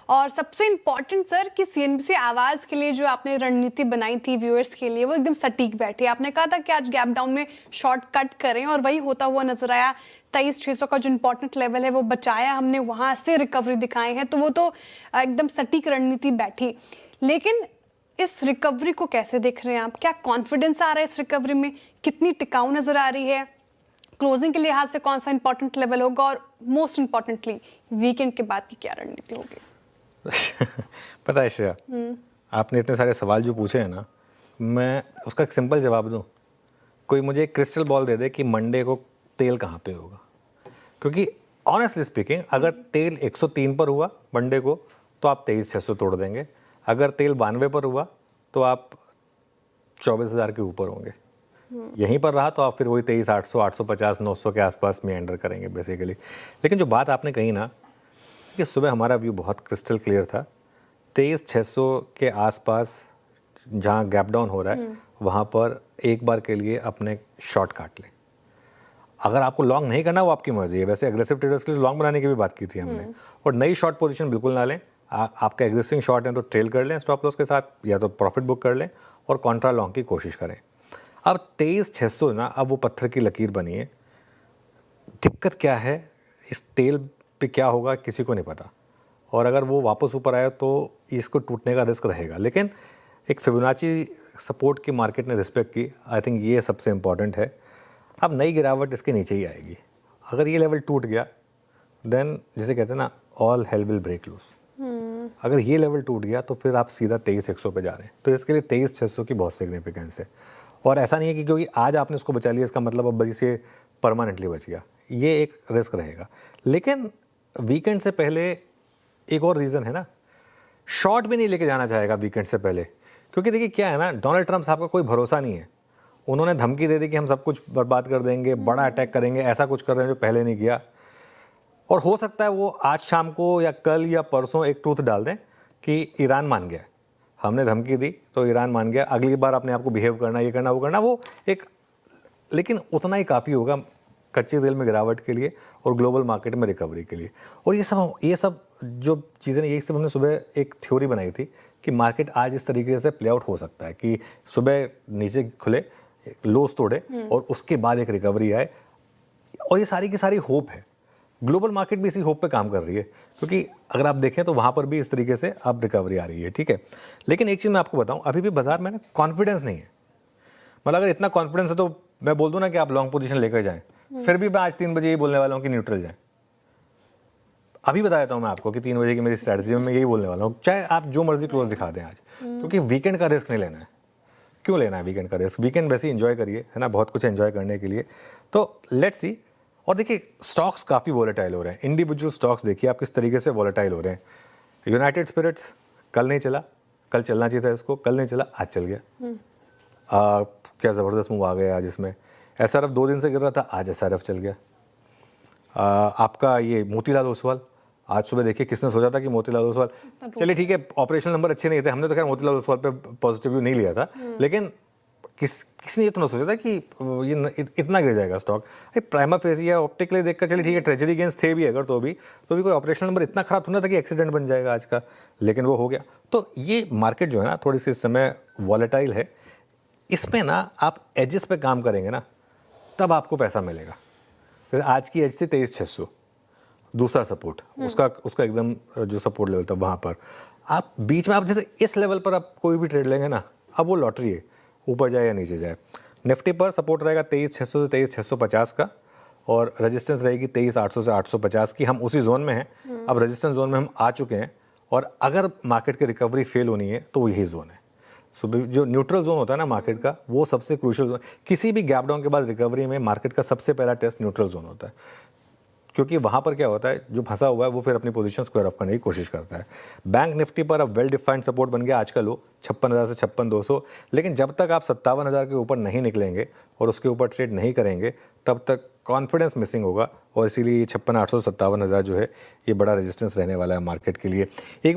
और सबसे important sir कि सीएनबीसी आवाज़ के लिए जो आपने रणनीति बनाई थी व्यूअर्स के लिए वो एकदम सटीक बैठी। आपने कहा था कि आज गैप डाउन में शॉर्ट कट करें और वही होता हुआ नजर आया। 23,600 का जो इम्पोर्टेंट लेवल है वो बचाया हमने, वहाँ से रिकवरी दिखाए हैं, तो वो तो एकदम सटीक रणनीति बैठी। लेकिन इस रिकवरी को कैसे देख रहे हैं आप? क्या कॉन्फिडेंस आ रहा है इस रिकवरी में? कितनी टिकाऊ नजर आ रही है? क्लोजिंग के लिहाज से कौन सा इंपॉर्टेंट लेवल होगा और मोस्ट इंपॉर्टेंटली वीकेंड के बाद की क्या रणनीति होगी? पता है श्रेया, आपने इतने सारे सवाल जो पूछे हैं ना, मैं उसका एक सिंपल जवाब दूं। कोई मुझे एक क्रिस्टल बॉल दे दे कि मंडे को तेल कहाँ पे होगा, क्योंकि ऑनेस्टली स्पीकिंग अगर तेल 103 पर हुआ मंडे को तो आप 23,600 तोड़ देंगे। अगर तेल 92 पर हुआ तो आप 24,000 के ऊपर होंगे। यहीं पर रहा तो आप फिर वही 23,800, 850, 900 के आसपास में एंटर करेंगे बेसिकली। लेकिन जो बात आपने कही ना कि सुबह हमारा व्यू बहुत क्रिस्टल क्लियर था, 23,600 के आसपास जहाँ गैप डाउन हो रहा है वहाँ पर एक बार के लिए अपने शॉर्ट काट लें। अगर आपको लॉन्ग नहीं करना वो आपकी मर्जी है। वैसे एग्रेसिव ट्रेडर्स के लिए लॉन्ग बनाने की भी बात की थी हमने। और नई शॉर्ट पोजीशन बिल्कुल ना लें। आपका एग्जिस्टिंग शॉर्ट है तो ट्रेल कर लें स्टॉप लॉस के साथ, या तो प्रॉफिट बुक कर लें और कॉन्ट्रा लॉन्ग की कोशिश करें। अब 23,600 ना अब वो पत्थर की लकीर बनी है। दिक्कत क्या है, इस तेल पे क्या होगा किसी को नहीं पता, और अगर वो वापस ऊपर आया तो इसको टूटने का रिस्क रहेगा। लेकिन एक फिबोनाची सपोर्ट की मार्केट ने रिस्पेक्ट की, आई थिंक ये सबसे इम्पॉर्टेंट है। अब नई गिरावट इसके नीचे ही आएगी। अगर ये लेवल टूट गया देन जिसे कहते हैं ना all hell will break loose. अगर ये लेवल टूट गया तो फिर आप सीधा 23,100 पे जा रहे हैं। तो इसके लिए 23,600 की बहुत सिग्निफिकेंस है। और ऐसा नहीं है कि क्योंकि आज आपने इसको बचा लिया इसका मतलब अब बस ये परमानेंटली बच गया, ये एक रिस्क रहेगा। लेकिन वीकेंड से पहले एक और रीज़न है ना, शॉर्ट भी नहीं लेके जाना चाहेगा वीकेंड से पहले, क्योंकि देखिए क्या है ना, डोनाल्ड ट्रंप साहब का कोई भरोसा नहीं है। उन्होंने धमकी दे दी कि हम सब कुछ बर्बाद कर देंगे, बड़ा अटैक करेंगे, ऐसा कुछ कर रहे हैं जो पहले नहीं किया। और हो सकता है वो आज शाम को या कल या परसों एक ट्रूथ डाल दें कि ईरान मान गया, हमने धमकी दी तो ईरान मान गया, अगली बार अपने आप को बिहेव करना, ये करना वो करना, वो एक, लेकिन उतना ही काफ़ी होगा कच्चे तेल में गिरावट के लिए और ग्लोबल मार्केट में रिकवरी के लिए। और ये सब जो चीज़ें, यही सब हमने सुबह एक थ्योरी बनाई थी कि मार्केट आज इस तरीके से प्ले आउट हो सकता है कि सुबह नीचे खुले, लोस तोड़े और उसके बाद एक रिकवरी आए। और ये सारी की सारी होप है। ग्लोबल मार्केट भी इसी होप पे काम कर रही है, क्योंकि अगर आप देखें तो वहाँ पर भी इस तरीके से अब रिकवरी आ रही है। ठीक है, लेकिन एक चीज़ मैं आपको बताऊँ, अभी भी बाजार में ना कॉन्फिडेंस नहीं है। मतलब अगर इतना कॉन्फिडेंस है तो मैं बोल दूँ ना कि आप लॉन्ग पोजीशन लेकर जाएं, फिर भी मैं आज 3 बजे यही बोलने वाला हूँ कि न्यूट्रल जाएं। अभी बता देता हूँ मैं आपको कि 3 बजे की मेरी स्ट्रैटेजी में मैं यही बोलने वाला हूँ, चाहे आप जो मर्जी क्लोज दिखा दें आज, क्योंकि वीकेंड का रिस्क नहीं लेना है। क्यों लेना है वीकेंड का रिस्क? वीकेंड वैसे ही एंजॉय करिए, है ना, बहुत कुछ एंजॉय करने के लिए। तो लेट्स सी। और देखिए स्टॉक्स काफ़ी वोलेटाइल हो रहे हैं, इंडिविजुअल स्टॉक्स देखिए आप किस तरीके से वोलेटाइल हो रहे हैं। यूनाइटेड स्पिरिट्स कल नहीं चला, कल चलना चाहिए था इसको, कल नहीं चला, आज चल गया। क्या ज़बरदस्त मूव आ गया आज इसमें। एसआरएफ 2 दिन से गिर रहा था, आज एसआरएफ चल गया। आपका ये मोतीलाल ओसवाल, आज सुबह देखिए किसने सोचा था कि मोतीलाल ओसवाल, चलिए ठीक है ऑपरेशनल नंबर अच्छे नहीं थे, हमने तो खैर मोतीलाल ओसवाल पे पॉजिटिव व्यू नहीं लिया था, लेकिन किसने ये तो ना सोचा था कि ये इतना गिर जाएगा स्टॉक। प्राइमा फेसी या ऑप्टिकली देखकर चलिए ठीक है, ट्रेजरी गेंस थे भी अगर तो भी कोई ऑपरेशनल नंबर इतना खराब थोड़ा था कि एक्सीडेंट बन जाएगा आज का, लेकिन वो हो गया। तो ये मार्केट जो है ना थोड़ी सी इस समय वॉलेटाइल है। इसमें ना आप एजेस पे काम करेंगे ना तब आपको पैसा मिलेगा। तो आज की एज थी 23,600, दूसरा सपोर्ट उसका एकदम जो सपोर्ट लेवल था वहाँ पर आप बीच में, आप जैसे इस लेवल पर आप कोई भी ट्रेड लेंगे ना, अब वो लॉटरी है, ऊपर जाए या नीचे जाए। निफ्टी पर सपोर्ट रहेगा 23,600 से 23,650 का, और रेजिस्टेंस रहेगी 23,800 से 850 की। हम उसी जोन में हैं, अब रेजिस्टेंस जोन में हम आ चुके हैं, और अगर मार्केट की रिकवरी फेल होनी है तो वो यही जोन है। सो जो न्यूट्रल जोन होता है ना मार्केट का, वो सबसे क्रूशियल जोन। किसी भी गैप डाउन के बाद रिकवरी में मार्केट का सबसे पहला टेस्ट न्यूट्रल जोन होता है, क्योंकि वहाँ पर क्या होता है, जो फंसा हुआ है वो फिर अपनी पोजीशन स्क्वायर ऑफ करने की कोशिश करता है। बैंक निफ्टी पर अब वेल डिफाइंड सपोर्ट बन गया आज का लो 56,000 से 56,200, लेकिन जब तक आप 57,000 के ऊपर नहीं निकलेंगे और उसके ऊपर ट्रेड नहीं करेंगे तब तक कॉन्फिडेंस मिसिंग होगा, और इसीलिए 56,800 57,000 जो है ये बड़ा रेजिस्टेंस रहने वाला है मार्केट के लिए। एक